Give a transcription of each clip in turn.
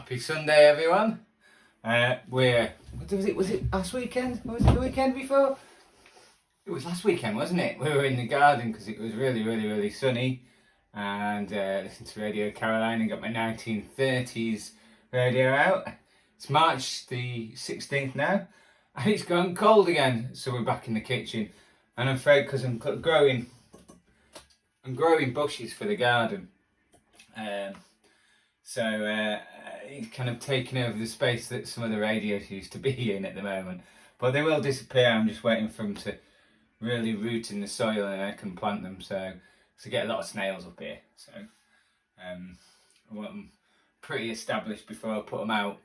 Happy Sunday, everyone. Was it last weekend? Or was it the weekend before? It was last weekend, wasn't it? We were in the garden because it was really sunny, and listened to Radio Caroline and got my 1930s radio out. It's March the 16th now, and it's gone cold again. So we're back in the kitchen, and I'm afraid because I'm growing bushes for the garden. So it's kind of taken over the space that some of the radios used to be in at the moment. But they will disappear. I'm just waiting for them to really root in the soil and I can plant them. So get a lot of snails up here. So I want them pretty established before I put them out.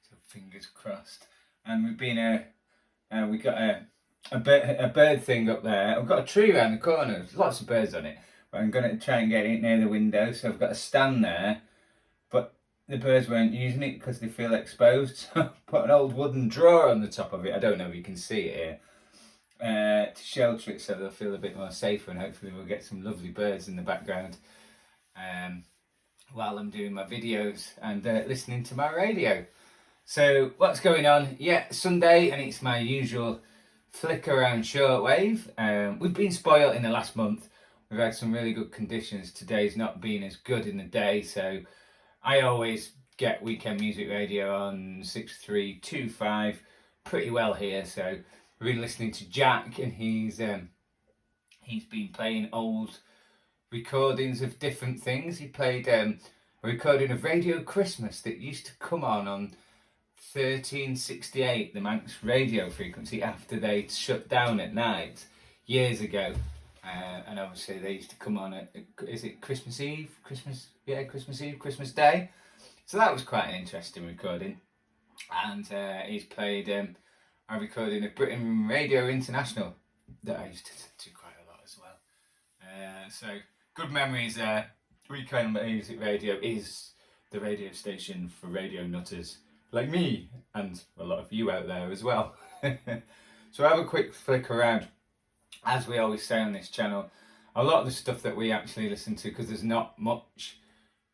So fingers crossed. And we got a bird thing up there. I've got a tree around the corner. There's lots of birds on it. But I'm going to try and get it near the window. So I've got a stand there. But the birds weren't using it because they feel exposed. So I put an old wooden drawer on the top of it. I don't know if you can see it here. To shelter it so they'll feel a bit more safer, and hopefully we'll get some lovely birds in the background while I'm doing my videos and listening to my radio. So what's going on? Yeah, Sunday, and it's my usual flick around shortwave. We've been spoiled in the last month. We've had some really good conditions. Today's not been as good in the day, so I always get weekend music radio on 6325 pretty well here. So we've been listening to Jack, and he's been playing old recordings of different things. He played a recording of Radio Christmas that used to come on 1368, the Manx radio frequency, after they shut down at night years ago. And obviously they used to come on at, is it Christmas Eve? Christmas Eve, Christmas Day. So that was quite an interesting recording. And he's played a recording of Britain Radio International that I used to do quite a lot as well. So good memories there. Weekend Music Radio is the radio station for radio nutters like me and a lot of you out there as well. So have a quick flick around. As we always say on this channel, a lot of the stuff that we actually listen to, because there's not much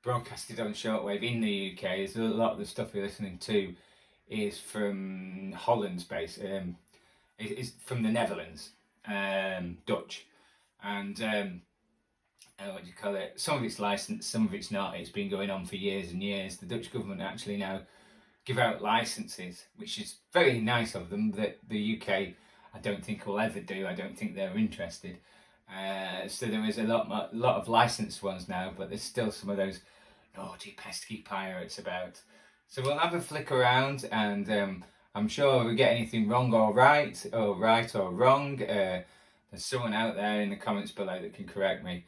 broadcasted on shortwave in the UK, is a lot of the stuff we're listening to is from Holland's base, is from the Netherlands, Dutch, and what do you call it? Some of it's licensed, some of it's not. It's been going on for years and years. The Dutch government actually now give out licenses, which is very nice of them, that the UK I don't think will ever do. I don't think they're interested. So there is a lot of licensed ones now, but there's still some of those naughty, pesky pirates about. So we'll have a flick around, and I'm sure if we get anything wrong or right or wrong, there's someone out there in the comments below that can correct me.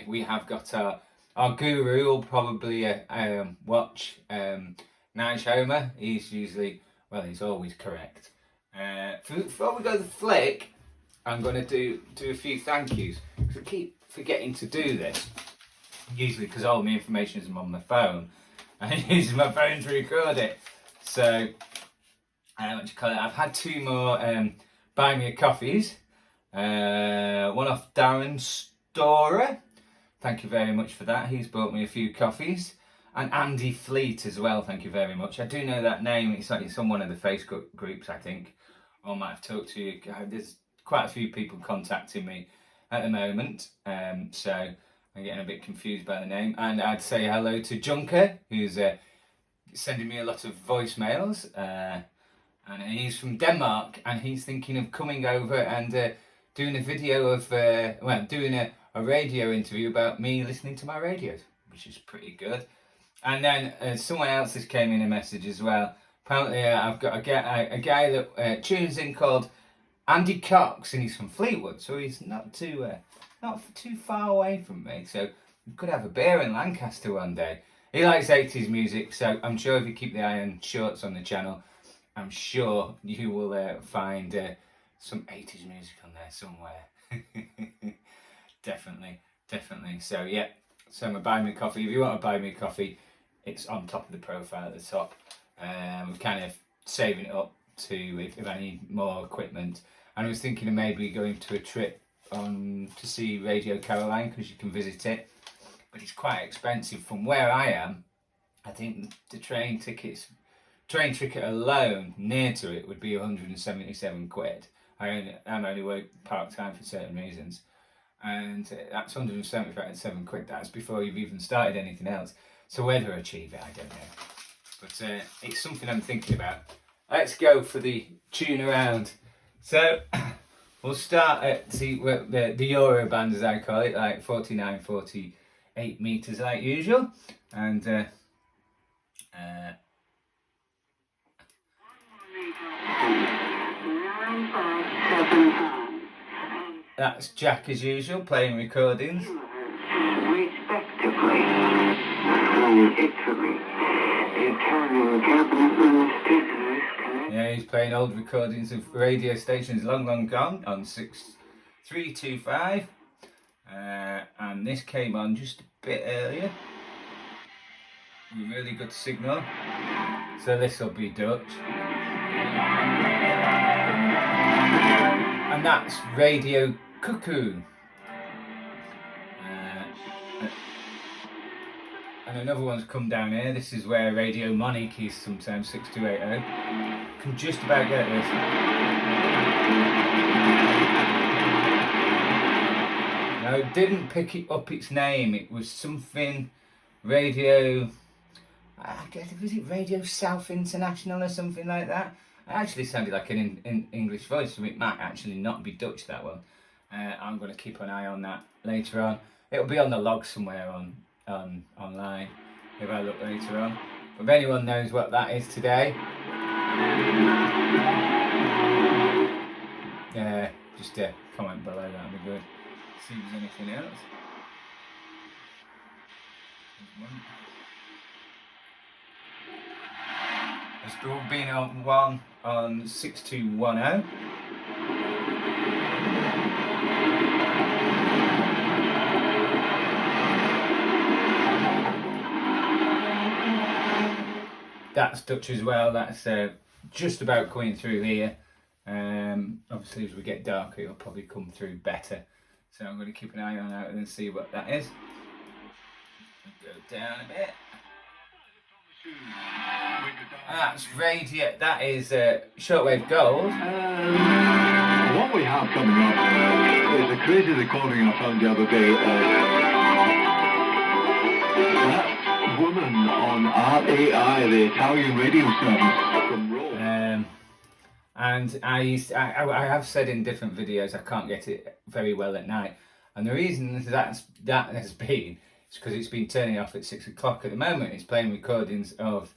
We have got our guru will probably watch Nige Homer. He's always correct. Before we go to the flick, I'm going to do a few thank yous, because I keep forgetting to do this, usually because all my information is on my phone and I use my phone to record it. So I've had two more buy me a coffees, one off Darren Storer, thank you very much for that. He's bought me a few coffees. And Andy Fleet as well, thank you very much. I do know that name. It's on one of the Facebook groups, I think. Or I might have talked to you. There's quite a few people contacting me at the moment. So I'm getting a bit confused by the name. And I'd say hello to Junker, who's sending me a lot of voicemails. And he's from Denmark, and he's thinking of coming over and doing a video of, doing a radio interview about me listening to my radios, which is pretty good. And then someone else has came in a message as well. Apparently I've got a guy that tunes in called Andy Cox, and he's from Fleetwood, so he's not too far away from me. So we could have a beer in Lancaster one day. He likes 80s music, so I'm sure if you keep the eye on shorts on the channel, I'm sure you will find some 80s music on there somewhere. Definitely. So yeah. So my buy me a coffee. If you want to buy me a coffee, it's on top of the profile at the top. We're kind of saving it up to if I need more equipment. And I was thinking of maybe going to a trip to see Radio Caroline, because you can visit it. But it's quite expensive from where I am. I think the train ticket alone near to it would be 177 quid. I'm only work part time for certain reasons, and that's 177 quid. That's before you've even started anything else. So whether I achieve it, I don't know. But it's something I'm thinking about. Let's go for the tune around. So we'll start at the Euro band, as I call it, like 49, 48 meters like usual, and that's Jack as usual, playing recordings. Respectively, from Italy, Italian cabinet. Yeah, he's playing old recordings of radio stations long gone on 6325. And this came on just a bit earlier. Really good signal. So this will be Dutch. And that's Radio Cuckoo. And another one's come down here. This is where Radio Monique is sometimes, 6280. Can just about get this. Now it didn't pick it up its name. It was something Radio, I guess, was it Radio South International or something like that? It actually sounded like an English voice, so it might actually not be Dutch, that one. I'm going to keep an eye on that later on. It'll be on the log somewhere online if I look later on. But if anyone knows what that is today, just comment below, that'd be good. See if there's anything else. There's been on one on 6210. That's Dutch as well. That's just about coming through here. Obviously, as we get darker, it'll probably come through better. So I'm going to keep an eye on that and see what that is. Go down a bit. That's radio. That is Shortwave Gold. What we have coming up is a crazy recording I found the other day of that woman on RAI, the Italian radio service from Rome. And I have said in different videos I can't get it very well at night, and the reason that has been is because it's been turning off at 6 o'clock at the moment. It's playing recordings of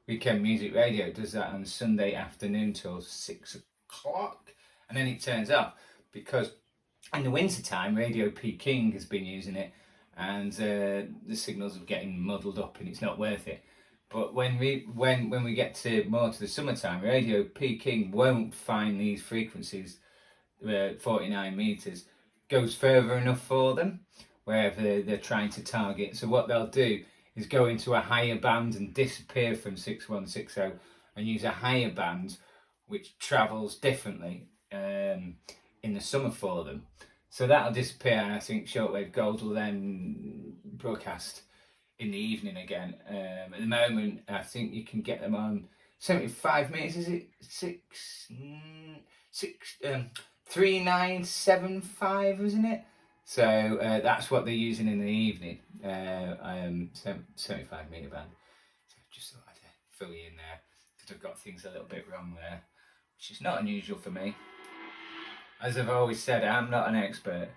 Weekend Music Radio. It does that on Sunday afternoon till 6 o'clock, and then it turns off because in the winter time Radio Peking has been using it, and the signals are getting muddled up, and it's not worth it. But when we get to more to the summertime, Radio Peking won't find these frequencies, 49 meters, goes further enough for them, wherever they're trying to target. So what they'll do is go into a higher band and disappear from 6160 and use a higher band which travels differently in the summer for them. So that'll disappear, and I think Shortwave Gold will then broadcast in the evening again. At the moment, I think you can get them on 75 meters. Is it 3975? Isn't it? So that's what they're using in the evening. 75 meter band. So just thought I'd fill you in there because I've got things a little bit wrong there, which is not unusual for me. As I've always said, I'm not an expert.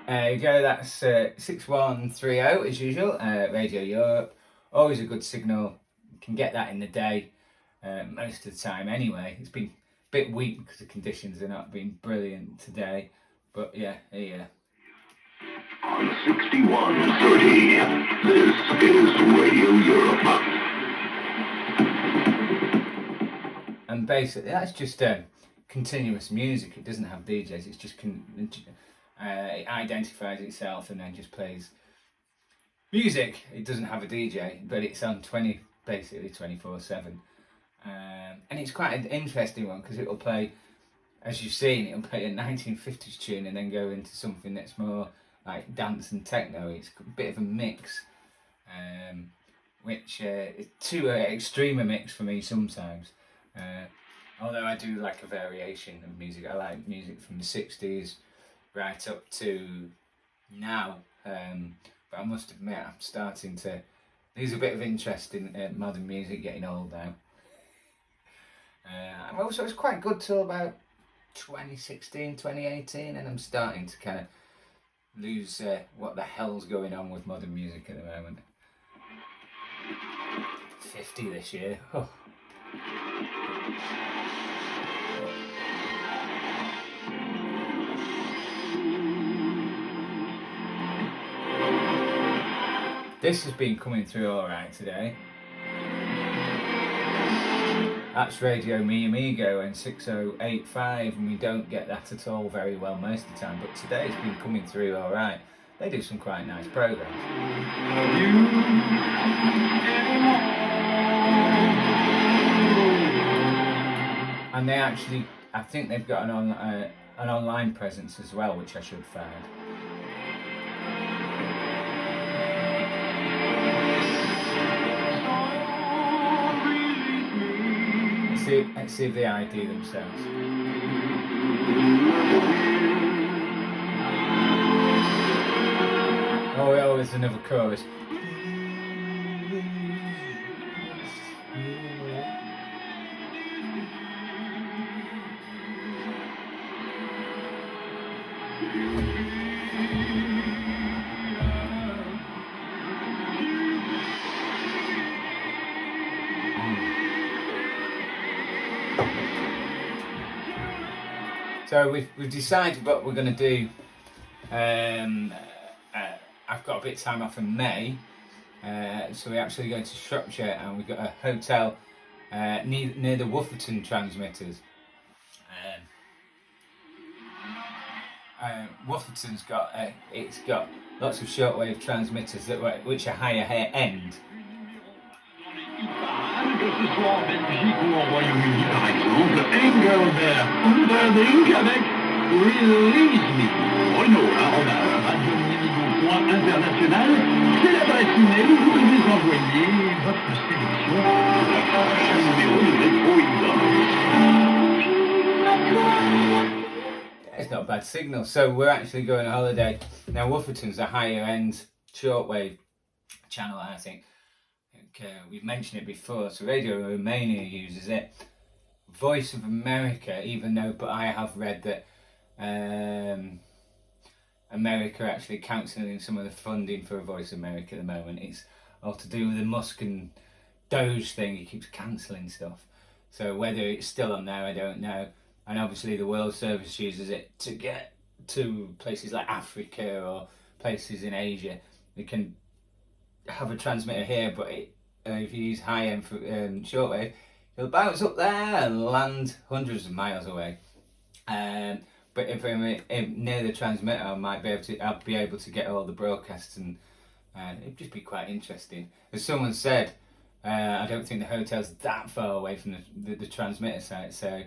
There you go, that's 6130 as usual, Radio Europe. Always a good signal. You can get that in the day most of the time anyway. It's been a bit weak because the conditions are not been brilliant today. But yeah, here. On 6130, this is Radio Europe. And basically that's just continuous music. It doesn't have DJs, it's just It identifies itself and then just plays music. It doesn't have a DJ, but it's on basically 24/7. And it's quite an interesting one because it'll play, as you've seen, it'll play a 1950s tune and then go into something that's more like dance and techno. It's a bit of a mix, which is too extreme a mix for me sometimes. Although I do like a variation of music. I like music from the 60s right up to now. But I must admit, I'm starting to lose a bit of interest in modern music, getting old now. Also, it's quite good till about 2016, 2018, and I'm starting to kind of lose what the hell's going on with modern music at the moment. 50 this year. Oh. This has been coming through alright today. That's Radio Mi Amigo and 6085, and we don't get that at all very well most of the time, but today it's been coming through alright. They do some quite nice programs. And they actually, I think they've got an online presence as well, which I should find. Let's see if they ID themselves. Oh, there's another chorus. So we've decided what we're going to do. I've got a bit of time off in May, so we're actually going to Shropshire, and we've got a hotel near the Wufferton transmitters. Wufferton's got it's got lots of shortwave transmitters which are higher end. Que ce soit en Belgique ou au Royaume-Uni par exemple, Engelbert Humperdinck avec Release Me. Oh non, @radiominimigo.international, c'est l'adresse email où vous devez envoyer votre sélection de la prochaine numéro de Rétro Indie. It's not a bad signal. So we're actually going on holiday. Now Wufferton's a higher end shortwave channel, I think. We've mentioned it before, so Radio Romania uses it. Voice of America, but I have read that America are actually cancelling some of the funding for Voice of America at the moment. It's all to do with the Musk and Doge thing. He keeps cancelling stuff. So whether it's still on there, I don't know. And obviously the World Service uses it to get to places like Africa or places in Asia. They can have a transmitter here, but if you use high-end shortwave, it'll bounce up there and land hundreds of miles away. But if I'm near the transmitter, I'll be able to get all the broadcasts, and it'd just be quite interesting. As someone said, I don't think the hotel's that far away from the transmitter site, so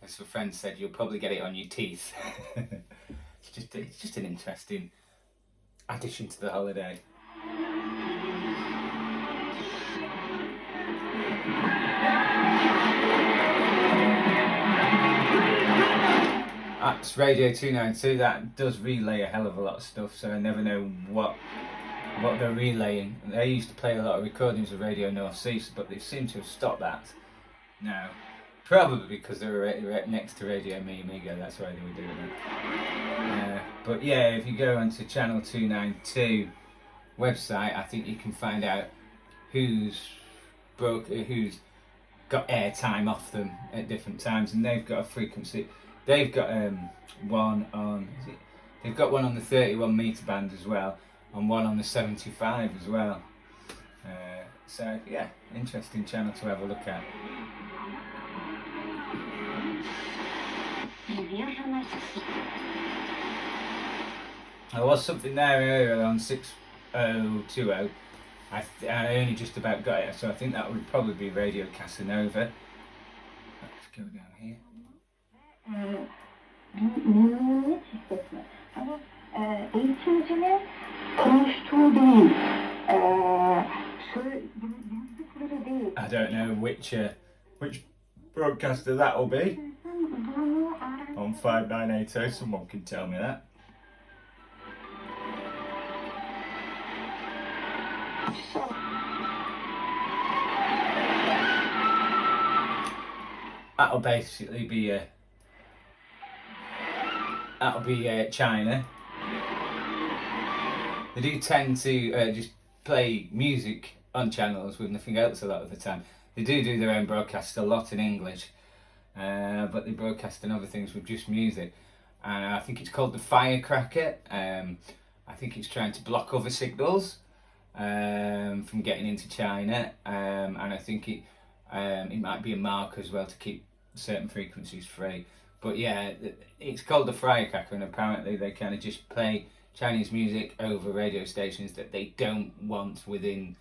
as a friend said, you'll probably get it on your teeth. It's just an interesting addition to the holiday. That's Radio 292. That does relay a hell of a lot of stuff, so I never know what they're relaying. They used to play a lot of recordings of Radio North Sea, but they seem to have stopped that now. Probably because they were right next to Radio Mi Amigo, that's why they were doing that. But yeah, if you go onto Channel 292 website, I think you can find out who's got airtime off them at different times, and they've got a frequency. They've got one on the 31 meter band as well, and one on the 75 as well. So yeah, interesting channel to have a look at. There was something there earlier on 6020. I only just about got it, so I think that would probably be Radio Casanova. Let's go down here. I don't know which broadcaster that will be. On 5980, someone can tell me that. That'll basically be China. They do tend to just play music on channels with nothing else a lot of the time. They do their own broadcasts a lot in English, but they broadcast and other things with just music. And I think it's called the Firecracker. I think it's trying to block other signals from getting into China, and I think it might be a mark as well to keep certain frequencies free. But yeah, it's called the Firecracker, and apparently they kind of just play Chinese music over radio stations that they don't want within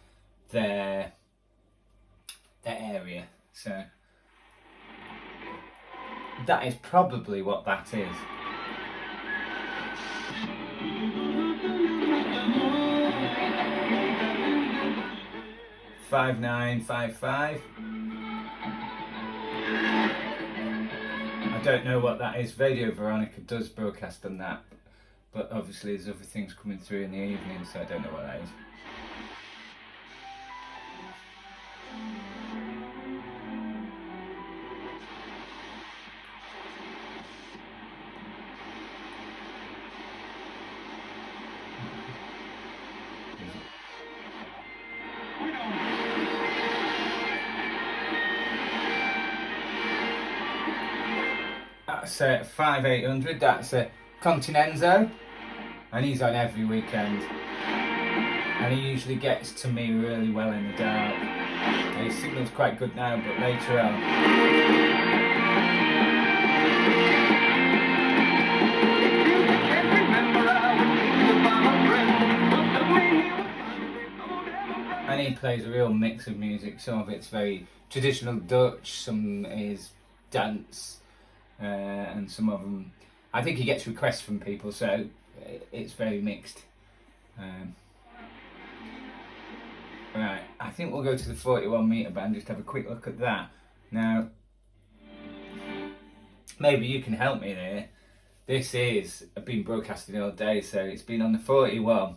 their area. So that is probably what that is. $5955. I don't know what that is. Radio Veronica does broadcast on that, but obviously there's other things coming through in the evening, so I don't know what that is. That's 5800, that's Continenzo, and he's on every weekend, and he usually gets to me really well in the dark. His signal's quite good now, but later on. And he plays a real mix of music. Some of it's very traditional Dutch, some is dance, and some of them, I think he gets requests from people, so it's very mixed. Right, I think we'll go to the 41 meter band, just have a quick look at that. Now, maybe you can help me there. This is been broadcasting all day, so it's been on the 41,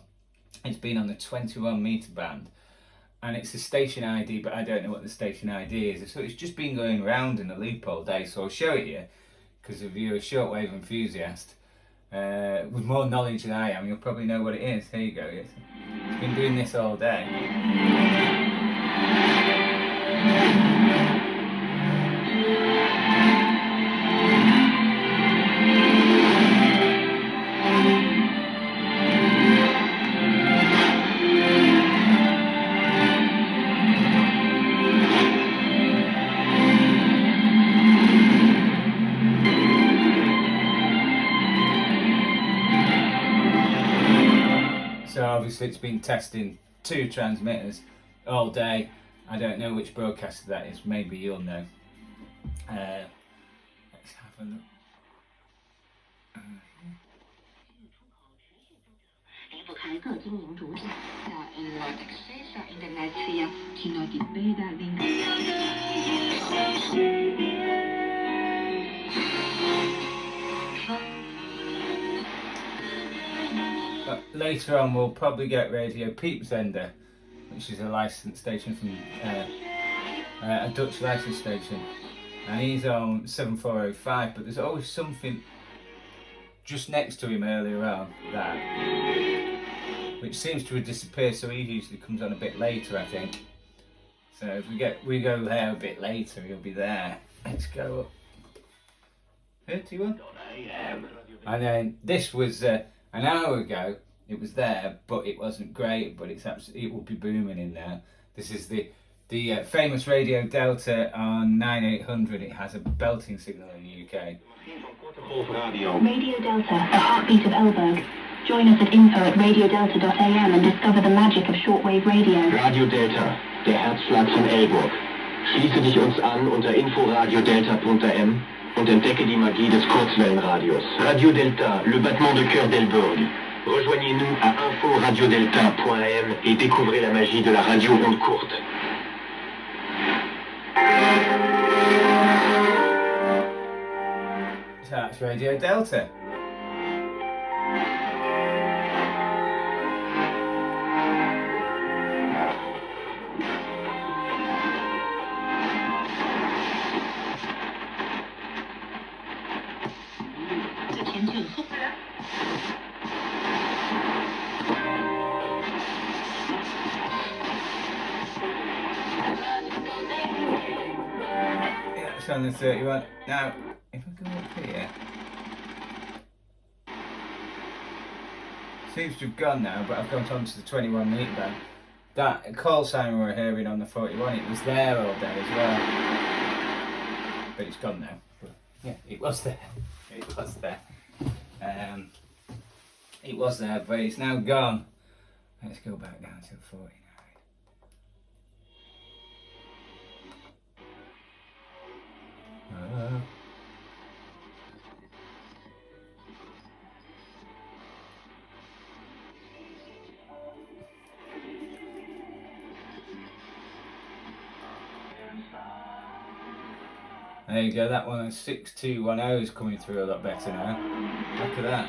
it's been on the 21 meter band, and it's a station ID, but I don't know what the station ID is. So it's just been going round in a loop all day, so I'll show it you, because if you're a shortwave enthusiast with more knowledge than I am, you'll probably know what it is. Here you go. It's been doing this all day. So obviously it's been testing 2 transmitters all day. I don't know which broadcaster that is, maybe you'll know. Let's have a look. But later on we'll probably get Radio Peepzender, which is a licensed station from a Dutch licensed station, and he's on 7405, but there's always something just next to him earlier on that, which seems to have disappeared, so he usually comes on a bit later, I think. So if we go there a bit later, he'll be there. Let's go up. 31. And then this was an hour ago. It was there, but it wasn't great. But it will be booming in there. This is the famous Radio Delta on 9800. It has a belting signal in the UK. Radio Delta, the heartbeat of Elberg. Join us at info@radiodelta.am and discover the magic of shortwave radio. Radio Delta, der Herzschlag von Elburg. Schließe dich uns an unter inforadiodelta.am und entdecke die Magie des Kurzwellenradios. Radio Delta, le battement de cœur d'Elburg. Rejoignez-nous à inforadiodelta.am et découvrez la magie de la radio onde courte. So that's Radio Delta. Yeah, it's on the 31. Now, if I go up here, seems to have gone now, but I've gone on to the 21 metre band. That call sign we were hearing on the 41, it was there all day as well. But it's gone now. But yeah, it was there. It was there. It was there, but it's now gone. Let's go back down to 49. There you go, that one 6210 is coming through a lot better now. Look at that.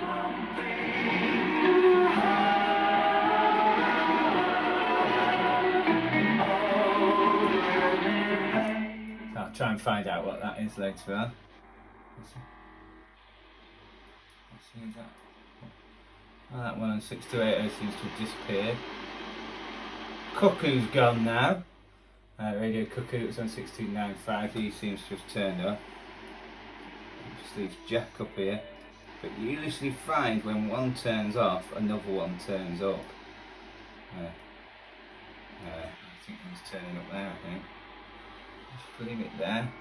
So I'll try and find out what that is later on. Let's see that. Oh, that one on 6280 seems to have disappeared. Cuckoo's gone now. Radio Cuckoo was on 6295, he seems to have turned off. Just leaves Jack up here. But you usually find when one turns off, another one turns up. I think one's turning up there, I think. Just leave it there.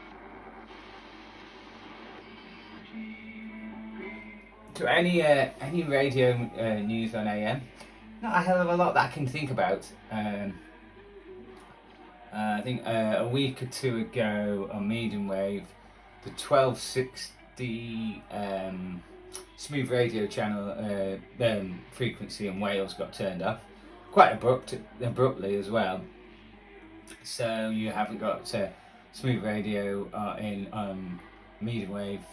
So any radio news on AM? Not a hell of a lot that I can think about. I think a week or two ago on medium wave, the 1260 smooth radio channel frequency in Wales got turned off, quite abruptly as well. So you haven't got smooth radio in medium wave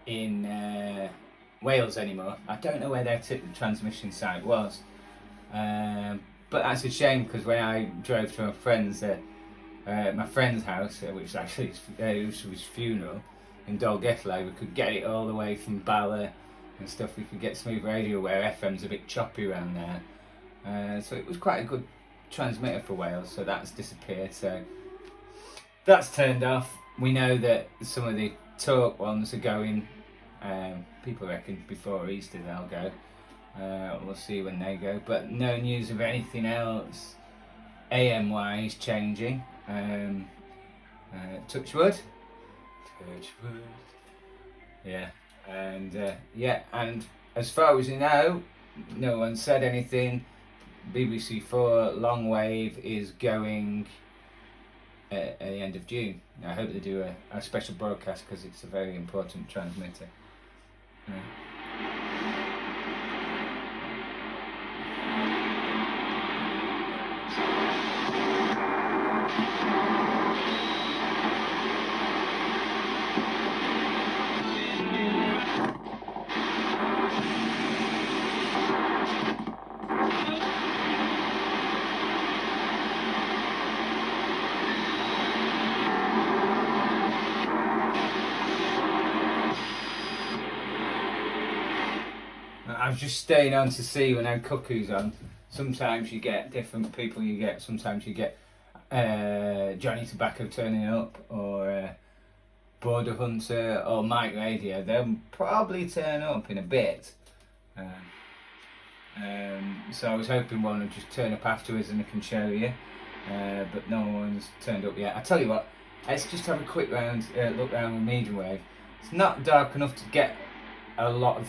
in Wales anymore. I don't know where their transmission site was. But that's a shame, because when I drove to my friend's house, which actually was his funeral in Dolgetlow, we could get it all the way from Bala and stuff. We could get smooth radio where FM's a bit choppy around there. So it was quite a good transmitter for Wales, so that's disappeared. So that's turned off. We know that some of the talk ones are going, people reckon before Easter they'll go. We'll see when they go, but no news of anything else AM wise changing. Touch wood. Yeah, and as far as you know, no one said anything. BBC4 long wave is going at the end of June. I hope they do a special broadcast, because it's a very important transmitter. I was just staying on to see when I Cuckoo's on. Sometimes you get different people. Sometimes you get Johnny Tobacco turning up, or Border Hunter, or Mike Radio. They'll probably turn up in a bit. So I was hoping one would just turn up afterwards and I can show you. But no one's turned up yet. I tell you what, let's just have a quick look around with medium wave. It's not dark enough to get a lot of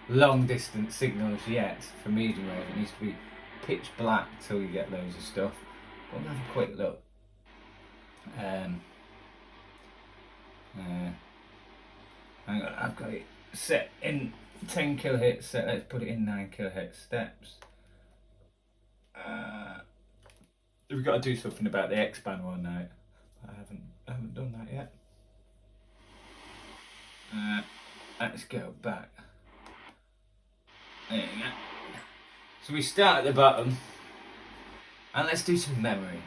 long distance signals yet for medium wave. It needs to be pitch black till you get loads of stuff. But we'll have a quick look. Hang on, I've got it set in 10 kilohertz. So let's put it in 9 kilohertz steps. We've got to do something about the X-band one night. I haven't done that yet. Let's go back. There you go. So we start at the bottom, and let's do some memories.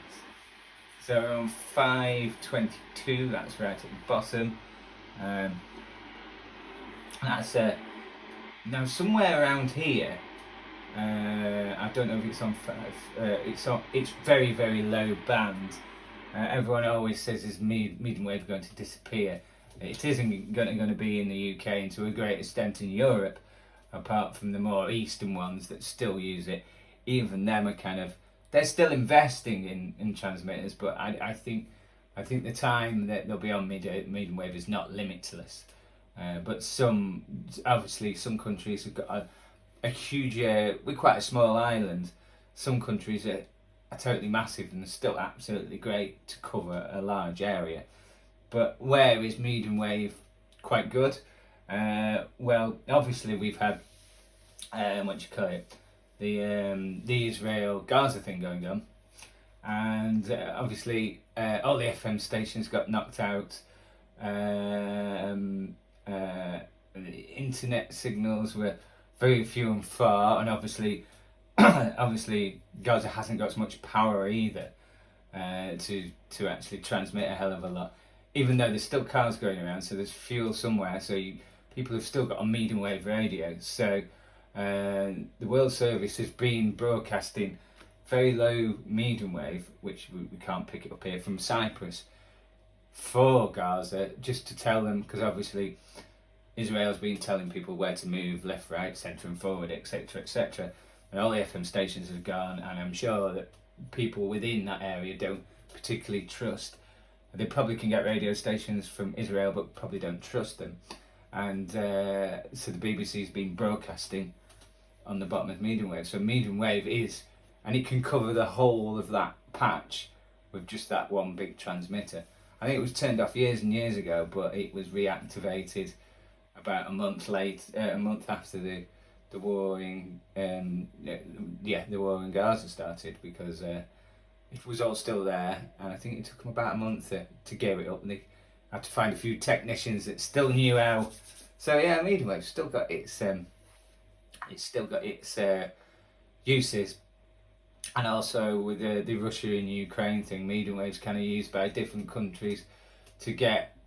So we're on 522. That's right at the bottom. That's now somewhere around here. I don't know if it's on 5. It's very, very low band. Everyone always says is medium wave going to disappear. It isn't going to be in the UK and to a great extent in Europe, apart from the more eastern ones that still use it. Even them are they're still investing in transmitters, but I think the time that they'll be on medium wave is not limitless. But obviously some countries have got a huge, we're quite a small island. Some countries are totally massive and still absolutely great to cover a large area. But where is medium wave quite good? Well, obviously we've had, the Israel-Gaza thing going on. And obviously all the FM stations got knocked out. The internet signals were very few and far, and obviously Gaza hasn't got as much power either to actually transmit a hell of a lot. Even though there's still cars going around, so there's fuel somewhere, so people have still got a medium wave radio. So the World Service has been broadcasting very low medium wave, which we can't pick it up here, from Cyprus for Gaza, just to tell them, because obviously Israel's been telling people where to move, left, right, centre and forward, etc, etc. And all the FM stations have gone, and I'm sure that people within that area don't particularly trust. They probably can get radio stations from Israel, but probably don't trust them. And so the BBC's been broadcasting on the bottom of medium wave. So medium wave is, and it can cover the whole of that patch with just that one big transmitter. I think it was turned off years and years ago, but it was reactivated about a month after the war in the war in Gaza started, because it was all still there, and I think it took them about a month to gear it up, and they had to find a few technicians that still knew how. So yeah, medium wave's still got its uses. And also with the Russia and Ukraine thing, medium wave's kind of used by different countries to get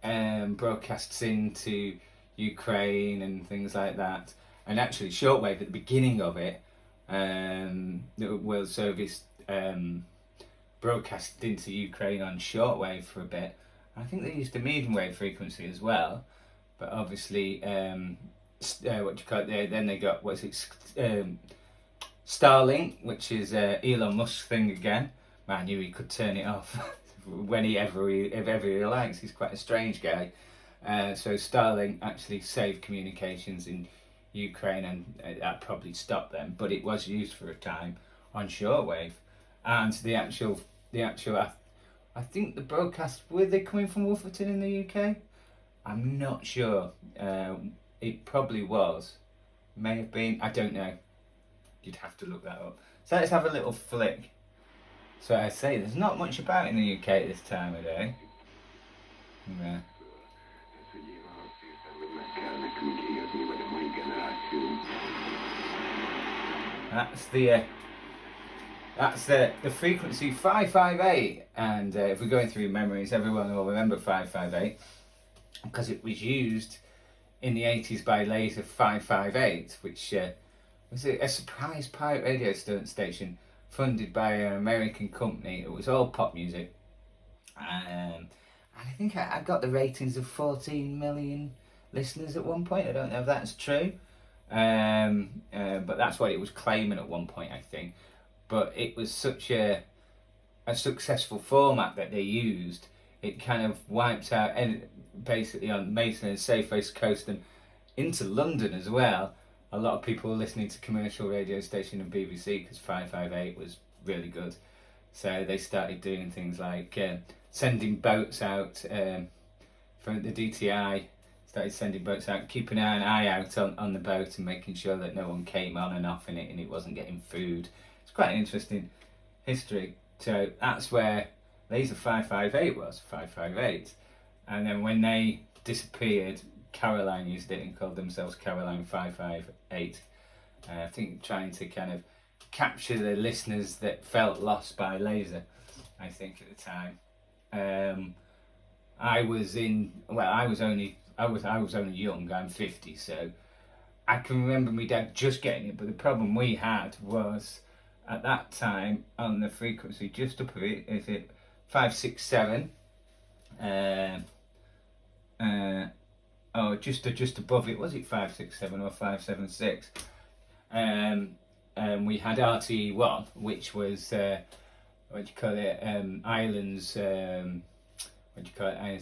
broadcasts into Ukraine and things like that. And actually shortwave at the beginning of it, the World Service broadcast into Ukraine on shortwave for a bit. I think they used the medium wave frequency as well, but obviously then they got Starlink, which is Elon Musk's thing again. Man, I knew he could turn it off whenever he likes. He's quite a strange guy. So Starlink actually saved communications in Ukraine, and that probably stopped them. But it was used for a time on shortwave, and the actual. I think the broadcast, were they coming from Wolverton in the UK? I'm not sure. It probably was. May have been. I don't know. You'd have to look that up. So let's have a little flick. So I say there's not much about in the UK at this time of day. Yeah. That's the frequency 558, and if we're going through memories, everyone will remember 558 because it was used in the 80s by Laser 558, which was a surprise pirate radio station funded by an American company. It was all pop music, and I think I got the ratings of 14 million listeners at one point. I don't know if that's true, but that's what it was claiming at one point, I think. But it was such a successful format that they used, it kind of wiped out, and basically on Mason and Safeways Coast and into London as well, a lot of people were listening to commercial radio station and BBC because 558 was really good. So they started doing things like sending boats out from the DTI. Started sending boats out, keeping an eye out on the boat and making sure that no one came on and off in it and it wasn't getting food. It's quite an interesting history. So that's where Laser 558 was, 558. And then when they disappeared, Caroline used it and called themselves Caroline 558. I think trying to kind of capture the listeners that felt lost by Laser, I think at the time. I was only young, I'm 50, so I can remember my dad just getting it, but the problem we had was at that time on the frequency just up of it, is it 567, or just above it, was it 567 or 576? We had RTE1, which was Ireland's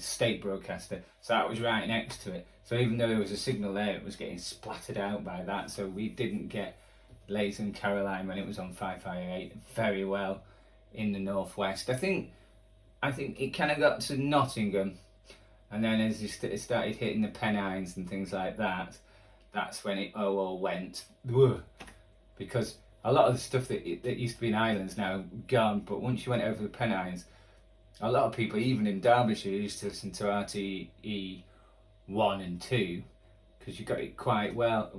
state broadcaster, so that was right next to it. So even though there was a signal there, it was getting splattered out by that, so we didn't get Laser and Caroline when it was on 558 very well in the northwest. I think it kind of got to Nottingham, and then as it started hitting the Pennines and things like that, that's when it all went, whoa, because a lot of the stuff that used to be in Ireland's now gone, but once you went over the Pennines, a lot of people, even in Derbyshire, used to listen to RTE 1 and 2 because you got it quite well,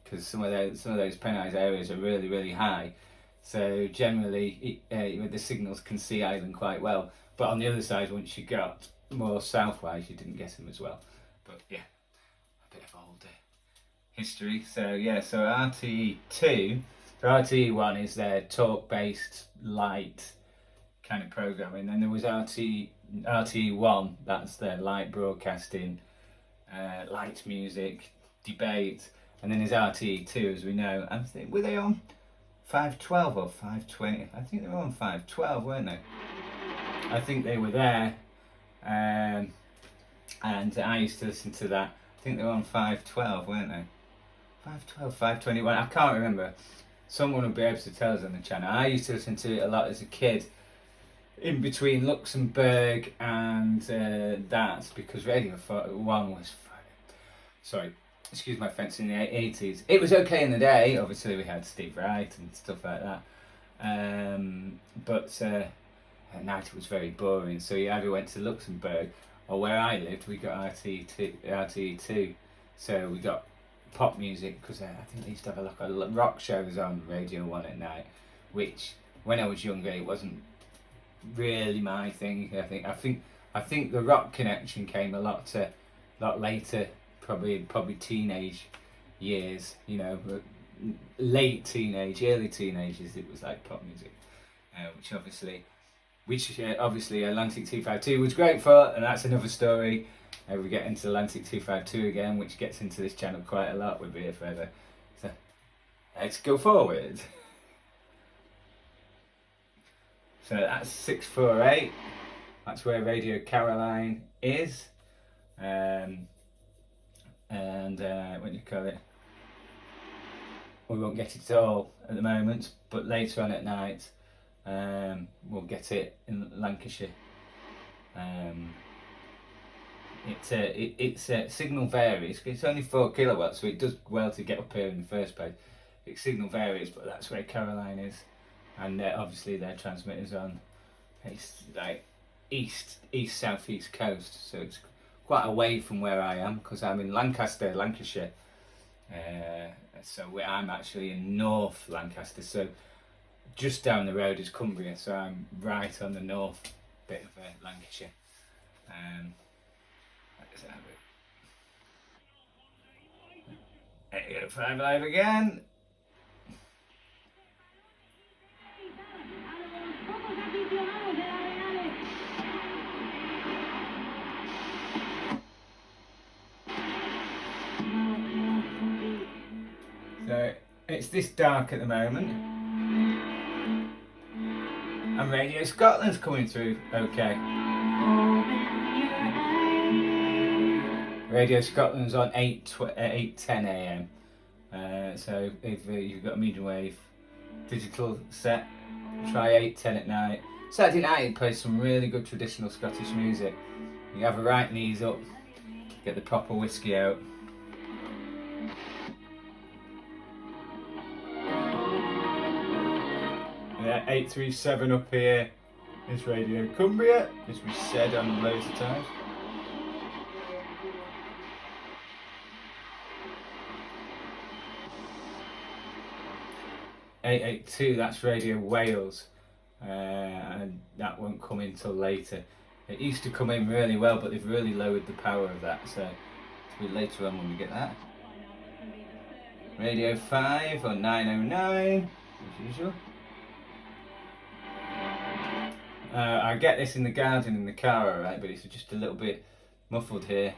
because some of those Pennines areas are really, really high. So generally, the signals can see Ireland quite well. But on the other side, once you got more southwise, you didn't get them as well. But yeah, a bit of old history. So yeah, so RTE2, so RTE1 is their talk-based light kind of programming. Then there was RTE1, that's their light broadcasting, light music, debate. And then there's RTE2, as we know. I think, were they on 512 or 520? I think they were on 512, weren't they? I think they were there, and I used to listen to that. I think they were on 512, weren't they? 512, 521, I can't remember. Someone will be able to tell us on the channel. I used to listen to it a lot as a kid, in between Luxembourg and that, because Radio 1 was, sorry, excuse my French, in the 80s. It was okay in the day, obviously we had Steve Wright and stuff like that, but at night it was very boring, so you either went to Luxembourg, or where I lived we got RTE2, so we got pop music, because I think they used to have a lot of rock shows on Radio 1 at night, which when I was younger it wasn't really my thing. I think the rock connection came a lot later, probably teenage years, you know, late teenage, early teenagers. It was like pop music, which obviously Atlantic 252 was great for, and that's another story. We get into Atlantic 252 again, which gets into this channel quite a lot. We'll be here forever. So let's go forward. So that's 648. That's where Radio Caroline is. And what do you call it? We won't get it all at the moment, but later on at night, we'll get it in Lancashire. Its signal varies. It's only 4 kilowatts, so it does well to get up here in the first place. Its signal varies, but that's where Caroline is. And obviously their transmitters on, it's like east southeast coast, so it's quite away from where I am, because I'm in Lancaster, Lancashire. So I'm actually in North Lancaster, so just down the road is Cumbria, so I'm right on the north bit of Lancashire. Let's have it. 805 live again. So it's this dark at the moment, and Radio Scotland's coming through okay. Radio Scotland's on 8:10 a.m. So if you've got a medium wave digital set, try 8:10 at night. Saturday night it plays some really good traditional Scottish music. You have a right knees up, get the proper whiskey out. Yeah, 837 up here is Radio Cumbria, as we said on loads of times. (882), that's Radio Wales, and that won't come in till later. It used to come in really well, but they've really lowered the power of that, so it'll be later on when we get that. Radio 5 on 909, as usual. I get this in the garden in the car, alright, but it's just a little bit muffled here.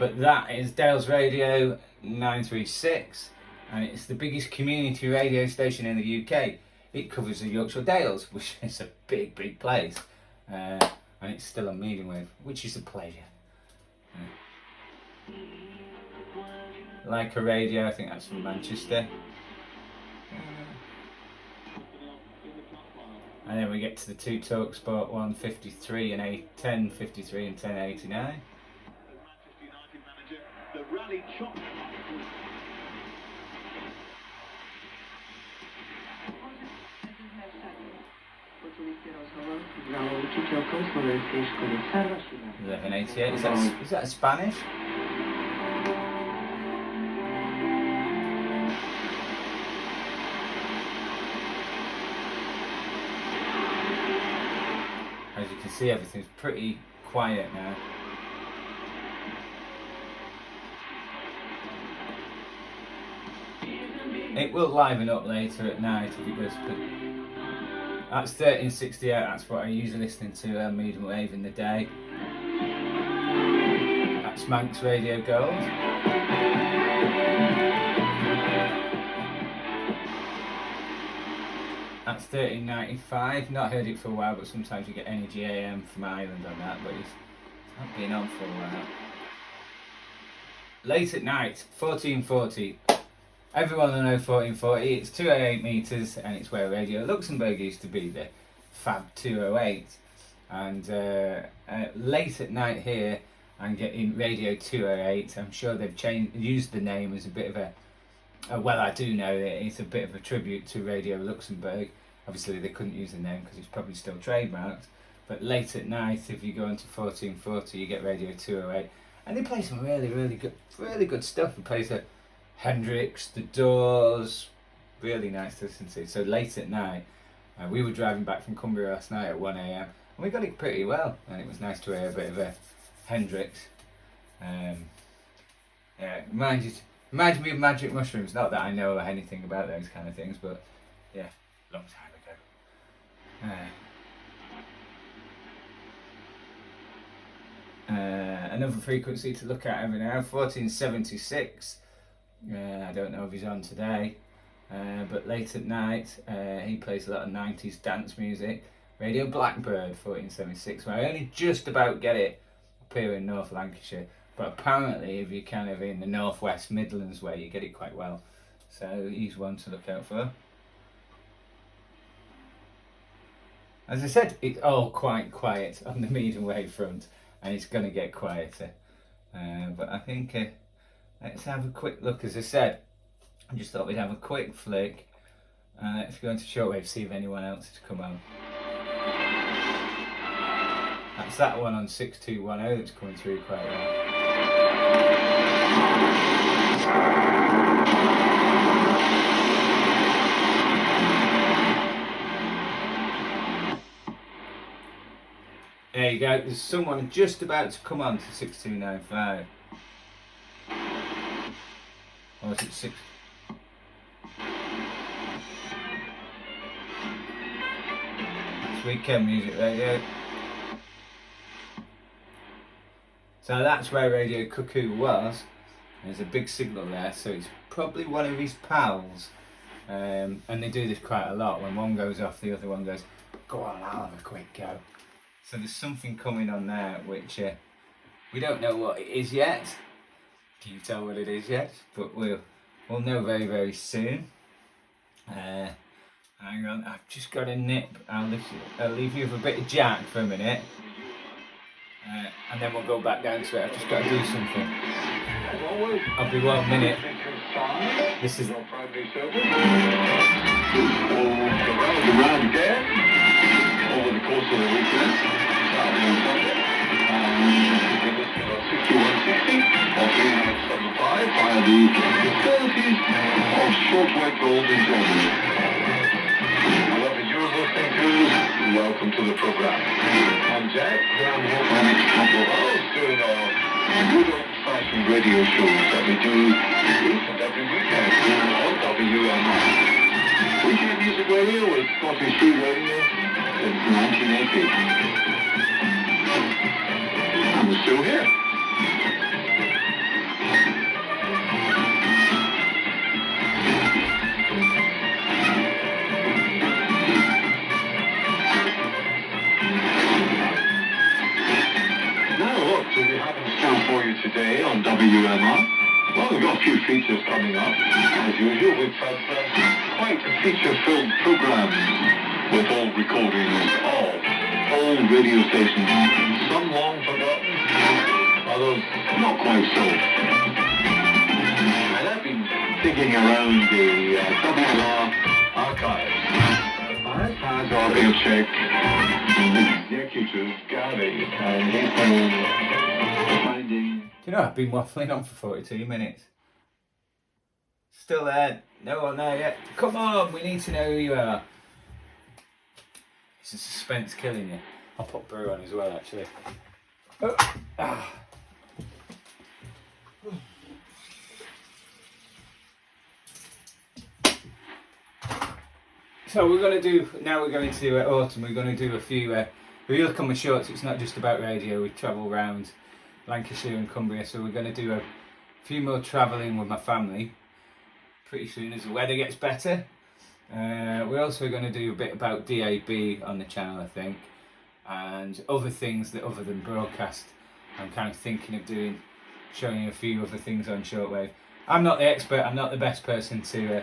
But that is Dales Radio 936, and it's the biggest community radio station in the UK. It covers the Yorkshire Dales, which is a big, big place, and it's still on medium wave, which is a pleasure. Like a Radio, I think that's from Manchester. And then we get to the 2 Talk Sport 153 and 1053 and 1089. The rally chop. Znał uczycielką Smoleńskiej Szkoły Staroszyna. 1188, is that Spanish? As you can see, everything's pretty quiet now. It will liven up later at night if it goes. That's 1368, that's what I usually listen to on medium wave in the day. That's Manx Radio Gold. That's 1395, not heard it for a while, but sometimes you get Energy AM from Ireland on that, but it's not been on for a while. Late at night, 1440. Everyone will know 1440, it's 208 metres and it's where Radio Luxembourg used to be, the Fab 208. And late at night here, I'm getting Radio 208. I'm sure they've used the name as a bit of a, well, I do know that it's a bit of a tribute to Radio Luxembourg. Obviously they couldn't use the name because it's probably still trademarked. But late at night, if you go into 1440, you get Radio 208. And they play some really good stuff. They play the Hendrix, The Doors, really nice to listen to. So late at night, we were driving back from Cumbria last night at 1 AM and we got it pretty well, and it was nice to hear a bit of a Hendrix. Yeah, reminds me of Magic Mushrooms, not that I know anything about those kind of things, but yeah, long time ago. Another frequency to look at every now, 1476. I don't know if he's on today, but late at night he plays a lot of 90s dance music. Radio Blackbird 1476, where I only just about get it up here in North Lancashire, but apparently if you're kind of in the Northwest Midlands way, you get it quite well. So he's one to look out for. As I said, it's all quite quiet on the medium wave front, and it's going to get quieter. But I think let's have a quick look. As I said, I just thought we'd have a quick flick. Let's go into shortwave, see if anyone else has come on. That's that one on 6210 that's coming through quite well. There you go, there's someone just about to come on to 6295. Or is it 6? It's Weekend Music Radio. So that's where Radio Cuckoo was. There's a big signal there, so it's probably one of his pals. And they do this quite a lot. When one goes off, the other one goes, go on, I'll have a quick go. So there's something coming on there which we don't know what it is yet. Can you tell what it is yet? But we'll know very, very soon. Hang on, I've just got a nip. I'll leave you with a bit of Jack for a minute. And then we'll go back down to it. I've just got to do something. I'll be 1 minute. This is... Around there, over the course of the weekend, Saturday and Sunday. You can listen to 6160 or 3975 via the facilities of Shortwave Gold in Germany. Whoever you're listening to, welcome to the program. I'm Jack, down here for the next couple of hours doing our good old-fashioned radio shows that we do each and every weekend on WMR. Weekend Music Radio with Scottish Free Radio since 1980. And we're still here. Now what do we have in store for you today on WMR? Well, we've got a few features coming up. As usual, we've had quite a feature-filled program with old recordings of old radio stations. Some long forgotten, others not quite so. And I've been digging around the WMR archives. I've had our radio check executive, Gary, and he's been finding... Do you know, I've been waffling on for 42 minutes. Still there? No one there yet? Come on, we need to know who you are. Is the suspense killing you? I'll put brew on as well, actually. Oh. Ah. So we're going to do, now we're going to autumn, we're going to do a few, if you look on my shorts, it's not just about radio, we travel around Lancashire and Cumbria, so we're going to do a few more travelling with my family pretty soon as the weather gets better. We're also going to do a bit about DAB on the channel, I think, and other things that other than broadcast. I'm kind of thinking of doing, showing you a few other things on shortwave. I'm not the expert, I'm not the best person to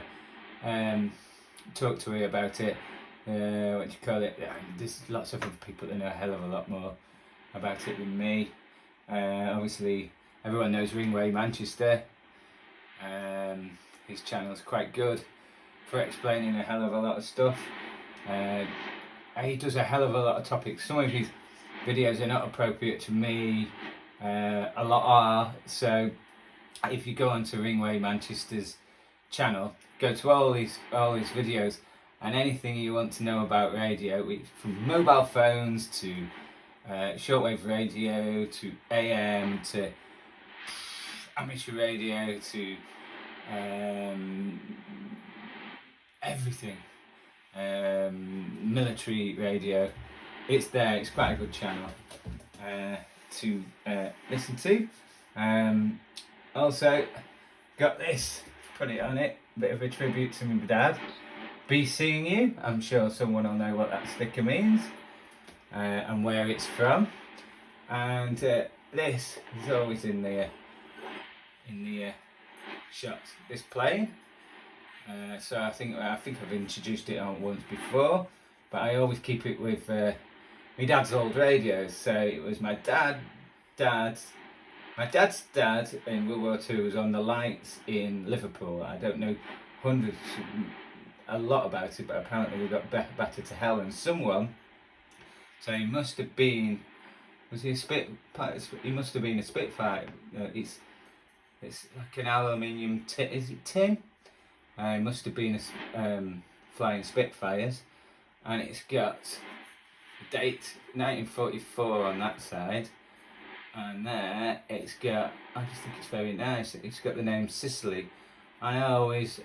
talk to you about it. What do you call it? There's lots of other people that know a hell of a lot more about it than me. Obviously, everyone knows Ringway Manchester. His channel's quite good for explaining a hell of a lot of stuff. He does a hell of a lot of topics. Some of his videos are not appropriate to me. A lot are. So if you go onto Ringway Manchester's channel, go to all his videos, and anything you want to know about radio, from mobile phones to shortwave radio to AM to amateur radio to everything, military radio, it's there. It's quite a good channel to listen to. Also got this, put it on it, bit of a tribute to my dad. Be seeing you. I'm sure someone will know what that sticker means and where it's from. And this is always in the shots. This playing. So I think I've introduced it on once before, but I always keep it with my dad's old radios. So it was my dad's dad in World War II was on the lights in Liverpool. I don't know a lot about it, but apparently we got battered to hell, and someone, so he must have been, he must have been a Spitfire. It's like an aluminium tin, is it tin? It must have been flying Spitfires, and it's got the date 1944 on that side, and there it's got, I just think it's very nice, it's got the name Sicily. I always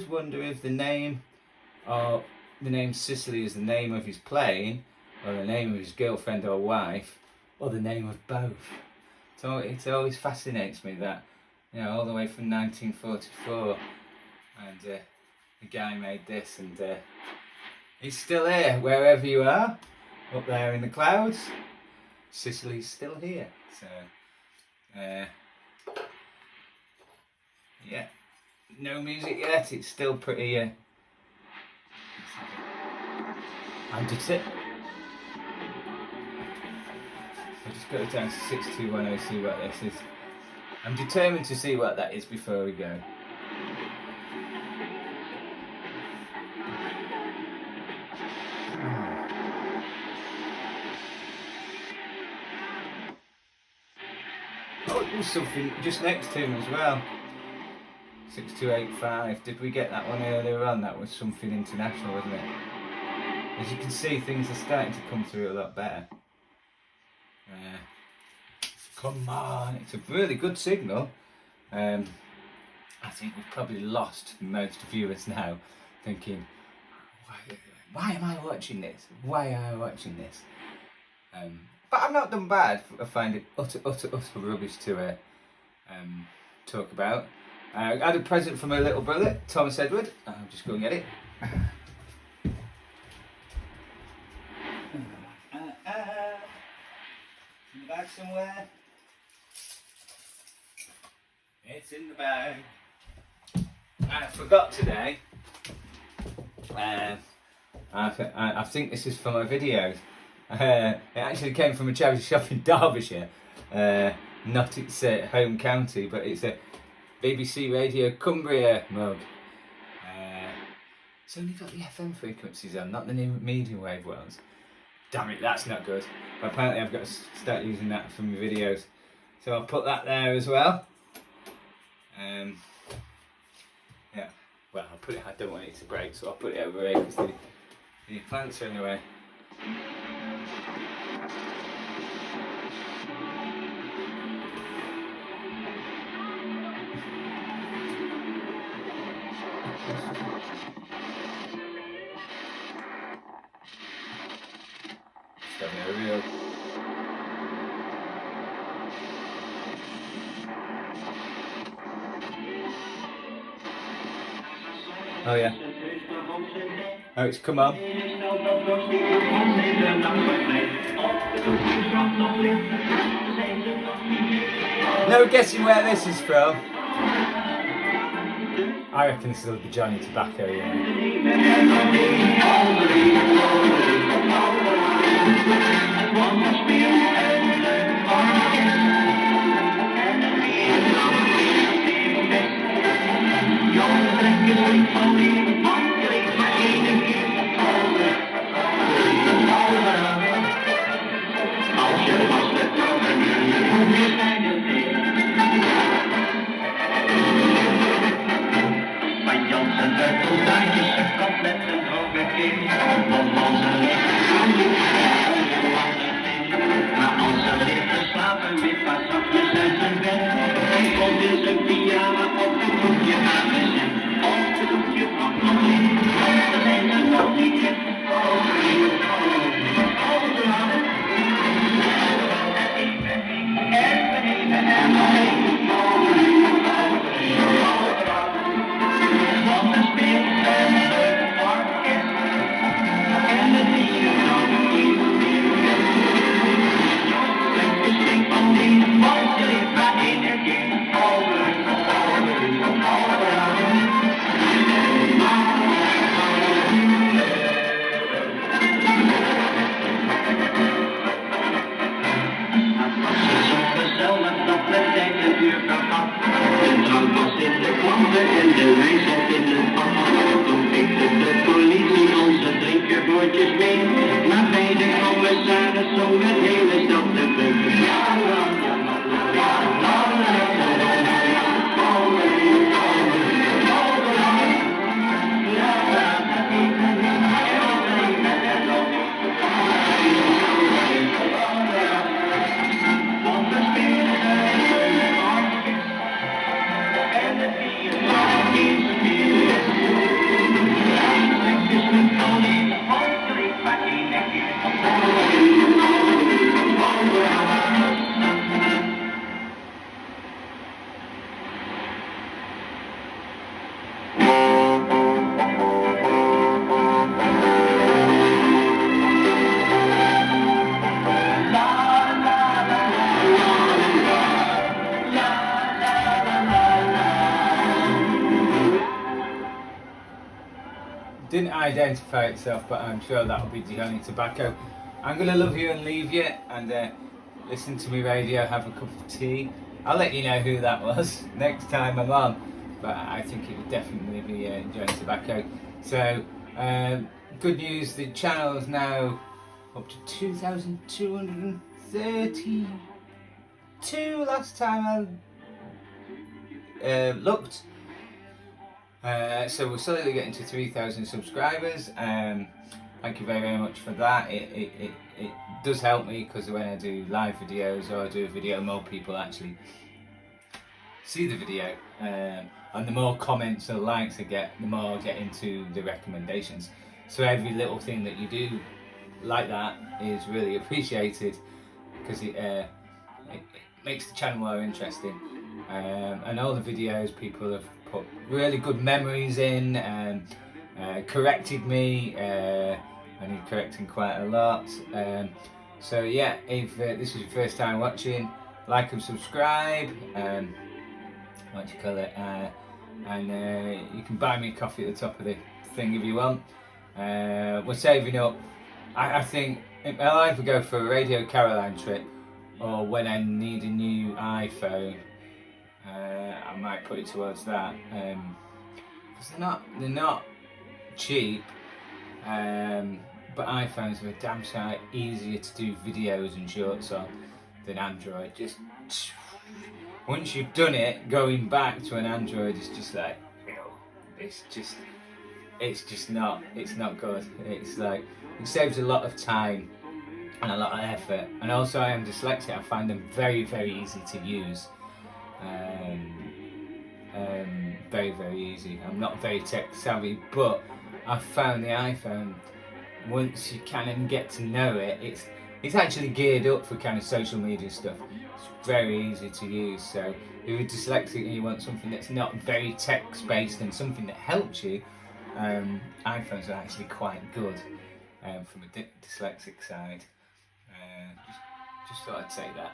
wonder if the name Sicily is the name of his plane, or the name of his girlfriend or wife, or the name of both. So it always fascinates me that, you know, all the way from 1944, and the guy made this, and he's still here wherever you are, up there in the clouds. Sicily's still here. So Yeah, no music yet. It's still pretty. I did it. I'll just go down to 6210, see what this is. I'm determined to see what that is before we go. Oh, there's something just next to him as well. 6285. Did we get that one earlier on? That was something international, wasn't it? As you can see, things are starting to come through a lot better. Come on, it's a really good signal. I think we've probably lost most viewers now, thinking, why am I watching this? Why am I watching this? But I've not done bad. I find it utter rubbish to talk about. I had a present from my little brother, Thomas Edward. I'll just go and get it. In the bag somewhere. It's in the bag. I forgot today. I think this is for my videos. It actually came from a charity shop in Derbyshire. Not its home county, but it's a BBC Radio Cumbria mug. It's only got the FM frequencies on, not the new medium wave ones. Damn it, that's not good. But apparently I've got to start using that for my videos. So I'll put that there as well. Yeah, well, I'll put it, I don't want it to break, so I'll put it over here because the plants are in the way. Just having a real... Oh yeah. Oh, it's come on. No guessing where this is from. I reckon this will be Johnny Tobacco, yeah. identify itself, but I'm sure that'll be Johnny Tobacco. I'm gonna love you and leave you, and listen to me radio, have a cup of tea. I'll let you know who that was next time I'm on, but I think it would definitely be Johnny Tobacco. So, good news, the channel is now up to 2,232 last time I looked. So we're slowly getting to 3,000 subscribers. Thank you very, very much for that. It does help me, because when I do live videos or I do a video, more people actually see the video. And the more comments or likes I get, the more I get into the recommendations. So every little thing that you do like that is really appreciated, because it makes the channel more interesting. And all the videos, people have put really good memories in, and corrected me. I need correcting quite a lot. So yeah, if this is your first time watching, like and subscribe. What do you call it? And you can buy me a coffee at the top of the thing if you want. We're saving up. I think I'll either go for a Radio Caroline trip, or when I need a new iPhone, I might put it towards that. Because they're not cheap, but iPhones are a damn sight easier to do videos and shorts on than Android. Just once you've done it, going back to an Android is just like, it's not good. It's like, it saves a lot of time and a lot of effort. And also, I am dyslexic. I find them very, very easy to use. Very, very easy. I'm not very tech savvy, but I've found the iPhone, once you kind of get to know it, it's actually geared up for kind of social media stuff. It's very easy to use. So if you're dyslexic and you want something that's not very text based and something that helps you, iPhones are actually quite good from a dyslexic side. Just thought I'd say that.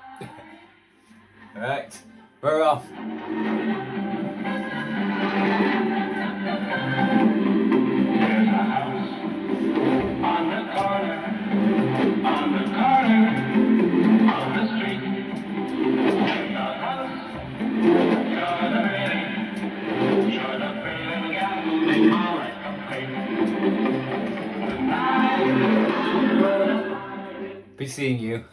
Alright, we're off. Be seeing you.